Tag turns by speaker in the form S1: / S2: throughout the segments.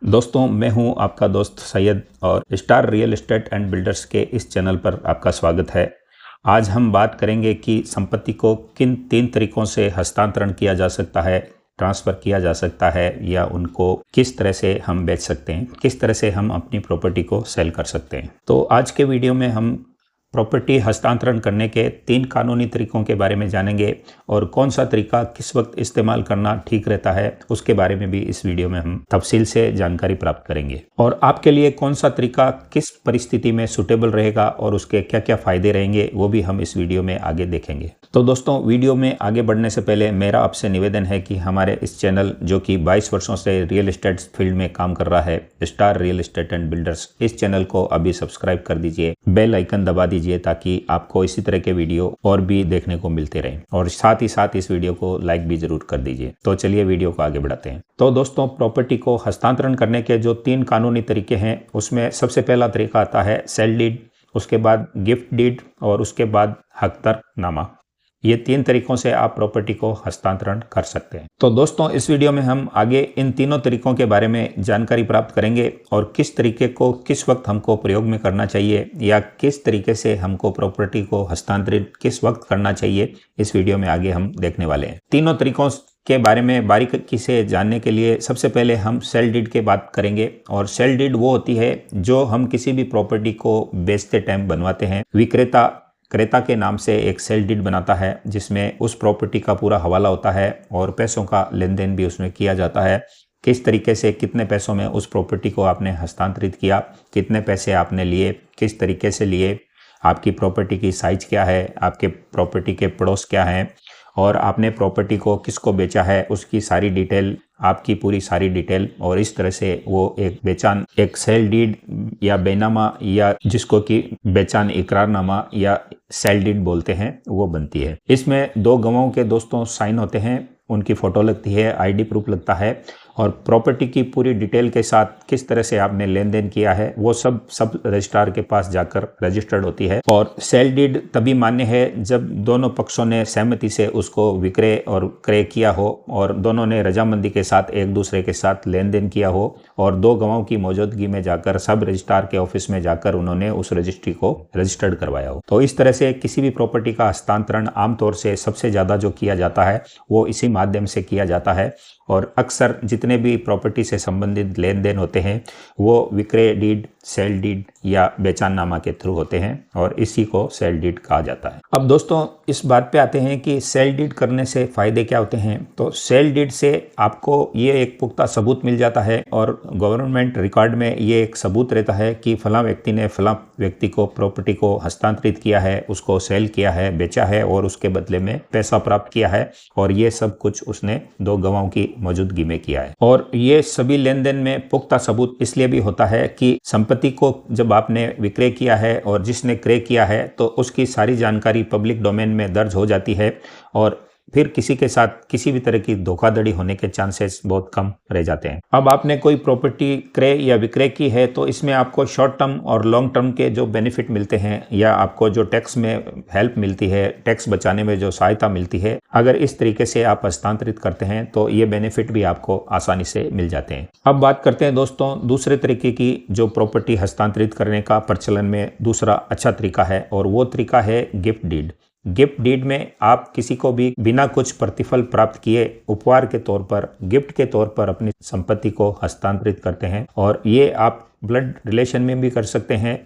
S1: दोस्तों, मैं हूं आपका दोस्त सैयद और star real estate and builders के इस चैनल पर आपका स्वागत है। आज हम बात करेंगे कि संपत्ति को किन 3 तरीकों से हस्तांतरण किया जा सकता है, ट्रांसफ़र किया जा सकता है या उनको किस तरह से हम बेच सकते हैं, किस तरह से हम अपनी प्रॉपर्टी को सेल कर सकते हैं। तो आज के वीडियो में हम प्रॉपर्टी हस्तांतरण करने के 3 कानूनी तरीकों के बारे में जानेंगे और कौन सा तरीका किस वक्त इस्तेमाल करना ठीक रहता है उसके बारे में भी इस वीडियो में हम तफसील से जानकारी प्राप्त करेंगे। और आपके लिए कौन सा तरीका किस परिस्थिति में सूटेबल रहेगा और उसके क्या क्या फ़ायदे रहेंगे वो भी हम इस वीडियो में आगे देखेंगे। तो दोस्तों, वीडियो में आगे बढ़ने से पहले मेरा आपसे निवेदन है कि हमारे इस चैनल जो कि 22 वर्षों से रियल एस्टेट फील्ड में काम कर रहा है, star real estate and builders, इस चैनल को अभी सब्सक्राइब कर दीजिए, बेल आइकन दबा दीजिए ताकि आपको इसी तरह के वीडियो और भी देखने को मिलते रहें और साथ ही साथ इस वीडियो को लाइक भी जरूर कर दीजिए। तो चलिए वीडियो को आगे बढ़ाते हैं। तो दोस्तों, प्रॉपर्टी को हस्तांतरण करने के जो 3 कानूनी तरीके हैं उसमें सबसे पहला तरीका आता है सेल डीड, उसके बाद गिफ्ट डीड और उसके बाद हकतरनामा। ये 3 तरीकों से आप प्रॉपर्टी को हस्तांतरण कर सकते हैं। तो दोस्तों, इस वीडियो में हम आगे इन तीनों तरीकों के बारे में जानकारी प्राप्त करेंगे और किस तरीके को किस वक्त हमको प्रयोग में करना चाहिए या किस तरीके से हमको प्रॉपर्टी को हस्तांतरित किस वक्त करना चाहिए, इस वीडियो में आगे हम देखने वाले हैं। तीनों तरीकों के बारे में बारीकी से जानने के लिए सबसे पहले हम सेल डीड की बात करेंगे। और सेल डीड वो होती है जो हम किसी भी प्रॉपर्टी को बेचते टाइम बनवाते हैं। क्रेता के नाम से एक सेल डीड बनाता है जिसमें उस प्रॉपर्टी का पूरा हवाला होता है और पैसों का लेन देन भी उसमें किया जाता है। किस तरीके से कितने पैसों में उस प्रॉपर्टी को आपने हस्तांतरित किया, कितने पैसे आपने लिए, किस तरीके से लिए, आपकी प्रॉपर्टी की साइज क्या है, आपके प्रॉपर्टी के पड़ोस क्या हैं और आपने प्रॉपर्टी को किसको बेचा है, उसकी सारी डिटेल, आपकी पूरी सारी डिटेल। और इस तरह से वो एक सेल डीड या बेनामा या जिसको कि बेचान इकरारनामा या सेल डीड बोलते हैं वो बनती है। इसमें 2 गवाहों के दोस्तों साइन होते हैं, उनकी फ़ोटो लगती है, आईडी प्रूफ लगता है और प्रॉपर्टी की पूरी डिटेल के साथ किस तरह से आपने लेन देन किया है वो सब रजिस्ट्रार के पास जाकर रजिस्टर्ड होती है। और सेल डीड तभी मान्य है जब दोनों पक्षों ने सहमति से उसको विक्रय और क्रय किया हो और दोनों ने रजामंदी के साथ एक दूसरे के साथ लेन देन किया हो और 2 गवाहों की मौजूदगी में जाकर सब रजिस्ट्रार के ऑफिस में जाकर उन्होंने उस रजिस्ट्री को रजिस्टर्ड करवाया हो। तो इस तरह से किसी भी प्रॉपर्टी का हस्तांतरण आमतौर से सबसे ज़्यादा जो किया जाता है वो इसी माध्यम से किया जाता है। और अक्सर जितने भी प्रॉपर्टी से संबंधित लेन देन होते हैं वो विक्रय डीड, सेल डीड या बेचाननामा के थ्रू होते हैं और इसी को सेल डीड कहा जाता है। अब दोस्तों, इस बात पे आते हैं कि सेल डीड करने से फ़ायदे क्या होते हैं। तो सेल डीड से आपको ये एक पुख्ता सबूत मिल जाता है और गवर्नमेंट रिकॉर्ड में ये एक सबूत रहता है कि फलां व्यक्ति ने फलां व्यक्ति को प्रॉपर्टी को हस्तांतरित किया है, उसको सेल किया है, बेचा है और उसके बदले में पैसा प्राप्त किया है और ये सब कुछ उसने 2 गवाहों की मौजूदगी में किया है। और ये सभी लेन देन में पुख्ता सबूत इसलिए भी होता है कि संपत्ति को जब आपने विक्रय किया है और जिसने क्रय किया है तो उसकी सारी जानकारी पब्लिक डोमेन में दर्ज हो जाती है और फिर किसी के साथ किसी भी तरह की धोखाधड़ी होने के चांसेस बहुत कम रह जाते हैं। अब आपने कोई प्रॉपर्टी क्रय या विक्रय की है तो इसमें आपको शॉर्ट टर्म और लॉन्ग टर्म के जो बेनिफिट मिलते हैं या आपको जो टैक्स में हेल्प मिलती है, टैक्स बचाने में जो सहायता मिलती है, अगर इस तरीके से आप हस्तांतरित करते हैं तो ये बेनिफिट भी आपको आसानी से मिल जाते हैं। अब बात करते हैं दोस्तों दूसरे तरीके की, जो प्रॉपर्टी हस्तांतरित करने का प्रचलन में दूसरा अच्छा तरीका है और वो तरीका है गिफ्ट डीड। गिफ्ट डीड में आप किसी को भी बिना कुछ प्रतिफल प्राप्त किए उपहार के तौर पर, गिफ्ट के तौर पर अपनी संपत्ति को हस्तांतरित करते हैं और ये आप ब्लड रिलेशन में भी कर सकते हैं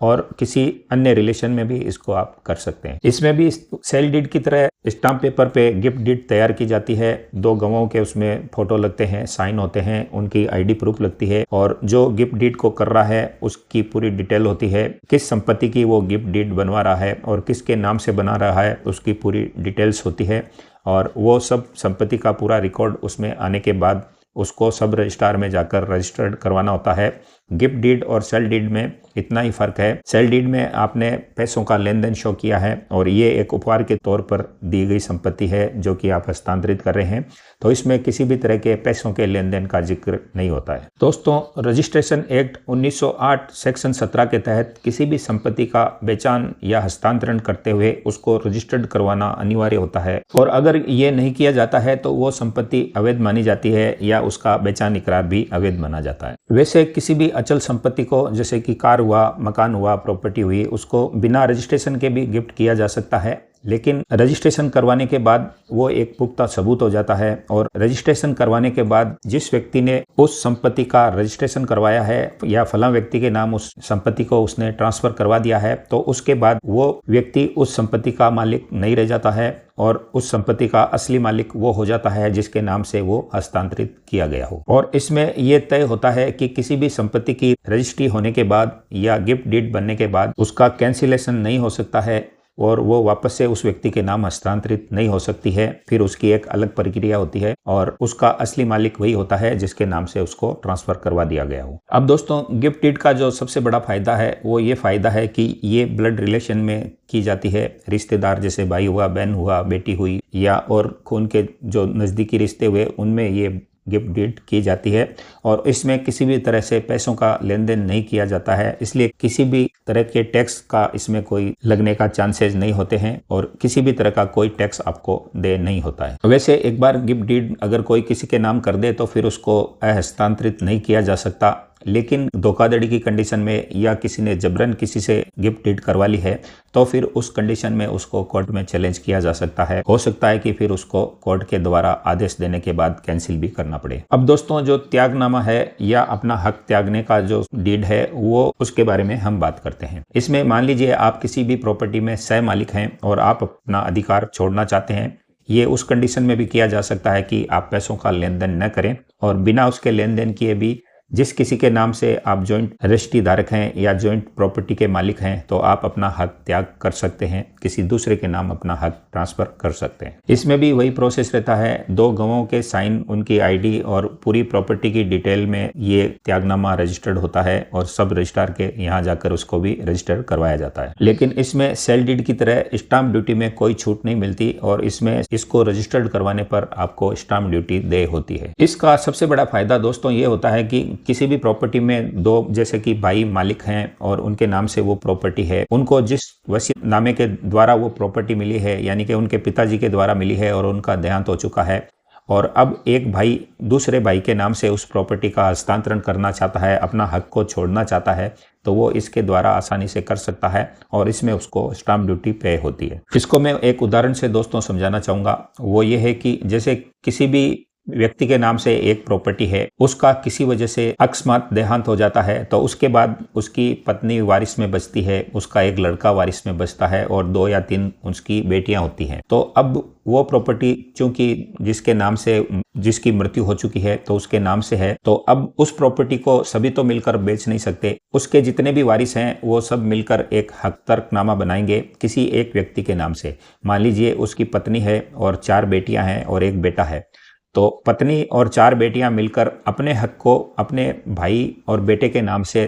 S1: और किसी अन्य रिलेशन में भी इसको आप कर सकते हैं। इसमें भी सेल डीड की तरह स्टाम्प पेपर पे गिफ्ट डीड तैयार की जाती है, 2 गवाहों के उसमें फोटो लगते हैं, साइन होते हैं, उनकी आईडी प्रूफ लगती है और जो गिफ्ट डीड को कर रहा है उसकी पूरी डिटेल होती है, किस संपत्ति की वो गिफ्ट डीड बनवा रहा है और किसके नाम से बना रहा है उसकी पूरी डिटेल्स होती है और वो सब संपत्ति का पूरा रिकॉर्ड उसमें आने के बाद उसको सब रजिस्ट्रार में जाकर रजिस्टर्ड करवाना होता है गिफ्ट डीड और सेल डीड में इतना ही फर्क है। सेल डीड में आपने पैसों का लेन देन शो किया है और ये एक उपहार के तौर पर दी गई संपत्ति है जो कि आप हस्तांतरित कर रहे हैं, तो इसमें किसी भी तरह के पैसों के लेन देन का जिक्र नहीं होता है। दोस्तों, रजिस्ट्रेशन एक्ट 1908 सेक्शन 17 के तहत किसी भी संपत्ति का बेचान या हस्तांतरण करते हुए उसको रजिस्टर्ड करवाना अनिवार्य होता है, और अगर ये नहीं किया जाता है तो वो संपत्ति अवैध मानी जाती है या उसका बेचान इकरार भी अवैध माना जाता है। वैसे किसी भी अचल संपत्ति को, जैसे कि कार हुआ, मकान हुआ, प्रॉपर्टी हुई, उसको बिना रजिस्ट्रेशन के भी गिफ्ट किया जा सकता है, लेकिन रजिस्ट्रेशन करवाने के बाद वो एक पुख्ता सबूत हो जाता है। और रजिस्ट्रेशन करवाने के बाद जिस व्यक्ति ने उस संपत्ति का रजिस्ट्रेशन करवाया है या फलां व्यक्ति के नाम उस संपत्ति को उसने ट्रांसफर करवा दिया है, तो उसके बाद वो व्यक्ति उस संपत्ति का मालिक नहीं रह जाता है और उस संपत्ति का असली मालिक वो हो जाता है जिसके नाम से वो हस्तांतरित किया गया हो। और इसमें ये तय होता है कि किसी भी संपत्ति की रजिस्ट्री होने के बाद या गिफ्ट डीड बनने के बाद उसका कैंसिलेशन नहीं हो सकता है और वो वापस से उस व्यक्ति के नाम हस्तांतरित नहीं हो सकती है। फिर उसकी एक अलग प्रक्रिया होती है और उसका असली मालिक वही होता है जिसके नाम से उसको ट्रांसफर करवा दिया गया हो। अब दोस्तों, गिफ्ट डीड का जो सबसे बड़ा फायदा है वो ये फायदा है कि ये ब्लड रिलेशन में की जाती है। रिश्तेदार जैसे भाई हुआ, बहन हुआ, बेटी हुई या और खून के जो नज़दीकी रिश्ते हुए, उनमें ये गिफ्ट डीड की जाती है और इसमें किसी भी तरह से पैसों का लेन देन नहीं किया जाता है, इसलिए किसी भी तरह के टैक्स का इसमें कोई लगने का चांसेस नहीं होते हैं और किसी भी तरह का कोई टैक्स आपको दे नहीं होता है। वैसे एक बार गिफ्ट डीड अगर कोई किसी के नाम कर दे तो फिर उसको हस्तांतरित नहीं किया जा सकता, लेकिन धोखाधड़ी की कंडीशन में या किसी ने जबरन किसी से गिफ्ट डीड करवा ली है तो फिर उस कंडीशन में उसको कोर्ट में चैलेंज किया जा सकता है। हो सकता है कि फिर उसको कोर्ट के द्वारा आदेश देने के बाद कैंसिल भी करना पड़े। अब दोस्तों, जो त्यागनामा है या अपना हक त्यागने का जो डीड है वो उसके बारे में हम बात करते हैं। इसमें मान लीजिए आप किसी भी प्रॉपर्टी में सह मालिक हैं और आप अपना अधिकार छोड़ना चाहते हैं। ये उस कंडीशन में भी किया जा सकता है कि आप पैसों का लेन देन न करें और बिना उसके लेन देन किए भी जिस किसी के नाम से आप जॉइंट रजिस्ट्री धारक हैं या जॉइंट प्रॉपर्टी के मालिक हैं तो आप अपना हक त्याग कर सकते हैं, किसी दूसरे के नाम अपना हक ट्रांसफर कर सकते हैं। इसमें भी वही प्रोसेस रहता है, 2 गवाहों के साइन, उनकी आईडी और पूरी प्रॉपर्टी की डिटेल में ये त्यागनामा रजिस्टर्ड होता है और सब रजिस्ट्रार के यहाँ जाकर उसको भी रजिस्टर करवाया जाता है। लेकिन इसमें सेल डीड की तरह स्टाम्प ड्यूटी में कोई छूट नहीं मिलती और इसमें इसको रजिस्टर्ड करवाने पर आपको स्टाम्प ड्यूटी देय होती है। इसका सबसे बड़ा फायदा दोस्तों ये होता है कि किसी भी प्रॉपर्टी में 2 जैसे कि भाई मालिक हैं और उनके नाम से वो प्रॉपर्टी है, उनको जिस वसीयतनामे के द्वारा वो प्रॉपर्टी मिली है, यानी कि उनके पिताजी के द्वारा मिली है और उनका देहांत हो चुका है और अब एक भाई दूसरे भाई के नाम से उस प्रॉपर्टी का हस्तांतरण करना चाहता है, अपना हक को छोड़ना चाहता है, तो वो इसके द्वारा आसानी से कर सकता है और इसमें उसको स्टाम्प ड्यूटी पे होती है। इसको मैं एक उदाहरण से दोस्तों समझाना चाहूँगा। वो ये है कि जैसे किसी भी व्यक्ति के नाम से एक प्रॉपर्टी है, उसका किसी वजह से अकस्मात देहांत हो जाता है तो उसके बाद उसकी पत्नी वारिस में बचती है, उसका एक लड़का वारिस में बचता है और 2 या 3 उसकी बेटियां होती हैं। तो अब वो प्रॉपर्टी चूंकि जिसके नाम से जिसकी मृत्यु हो चुकी है तो उसके नाम से है, तो अब उस प्रॉपर्टी को सभी तो मिलकर बेच नहीं सकते। उसके जितने भी वारिस हैं वो सब मिलकर एक हक तर्कनामा बनाएंगे किसी एक व्यक्ति के नाम से। मान लीजिए उसकी पत्नी है और 4 बेटियां हैं और एक बेटा है, तो पत्नी और 4 बेटियां मिलकर अपने हक को अपने भाई और बेटे के नाम से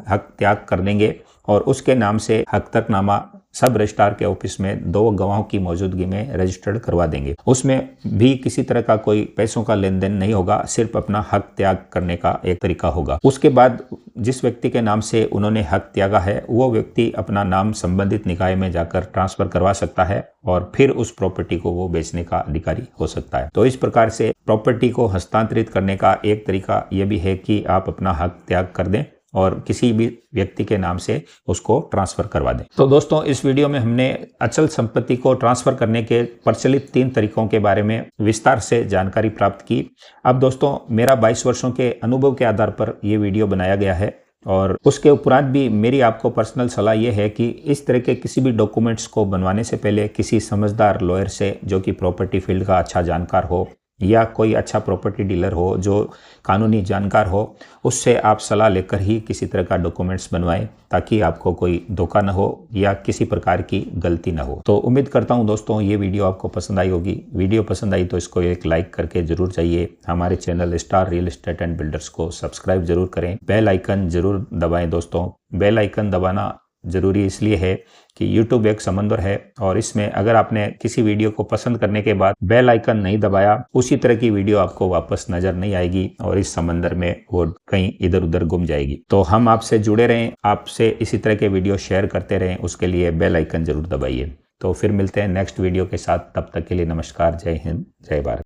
S1: हक त्याग कर देंगे और उसके नाम से हक तर्कनामा सब रजिस्ट्रार के ऑफिस में 2 गवाहों की मौजूदगी में रजिस्टर्ड करवा देंगे। उसमें भी किसी तरह का कोई पैसों का लेन देन नहीं होगा, सिर्फ अपना हक त्याग करने का एक तरीका होगा। उसके बाद जिस व्यक्ति के नाम से उन्होंने हक त्यागा है वो व्यक्ति अपना नाम संबंधित निकाय में जाकर ट्रांसफर करवा सकता है और फिर उस प्रॉपर्टी को वो बेचने का अधिकारी हो सकता है। तो इस प्रकार से प्रॉपर्टी को हस्तांतरित करने का एक तरीका ये भी है कि आप अपना हक त्याग कर दें और किसी भी व्यक्ति के नाम से उसको ट्रांसफर करवा दें। तो दोस्तों, इस वीडियो में हमने अचल संपत्ति को ट्रांसफर करने के प्रचलित 3 तरीकों के बारे में विस्तार से जानकारी प्राप्त की। अब दोस्तों, मेरा 22 वर्षों के अनुभव के आधार पर ये वीडियो बनाया गया है और उसके उपरांत भी मेरी आपको पर्सनल सलाह ये है कि इस तरह के किसी भी डॉक्यूमेंट्स को बनवाने से पहले किसी समझदार लॉयर से, जो कि प्रॉपर्टी फील्ड का अच्छा जानकार हो, या कोई अच्छा प्रॉपर्टी डीलर हो जो कानूनी जानकार हो, उससे आप सलाह लेकर ही किसी तरह का डॉक्यूमेंट्स बनवाएं, ताकि आपको कोई धोखा न हो या किसी प्रकार की गलती ना हो। तो उम्मीद करता हूं दोस्तों ये वीडियो आपको पसंद आई होगी। वीडियो पसंद आई तो इसको एक लाइक करके जरूर जाइए। हमारे channel star real estate and builders को सब्सक्राइब जरूर करें। बेल आइकन जरूर दबाएं दोस्तों। बेल आइकन दबाना ज़रूरी इसलिए है कि YouTube एक समंदर है, और इसमें अगर आपने किसी वीडियो को पसंद करने के बाद बेल आइकन नहीं दबाया, उसी तरह की वीडियो आपको वापस नज़र नहीं आएगी और इस समंदर में वो कहीं इधर उधर गुम जाएगी। तो हम आपसे जुड़े रहें, आपसे इसी तरह के वीडियो शेयर करते रहें, उसके लिए बेल आइकन जरूर दबाइए। तो फिर मिलते हैं नेक्स्ट वीडियो के साथ। तब तक के लिए नमस्कार, जय हिंद, जय भारत।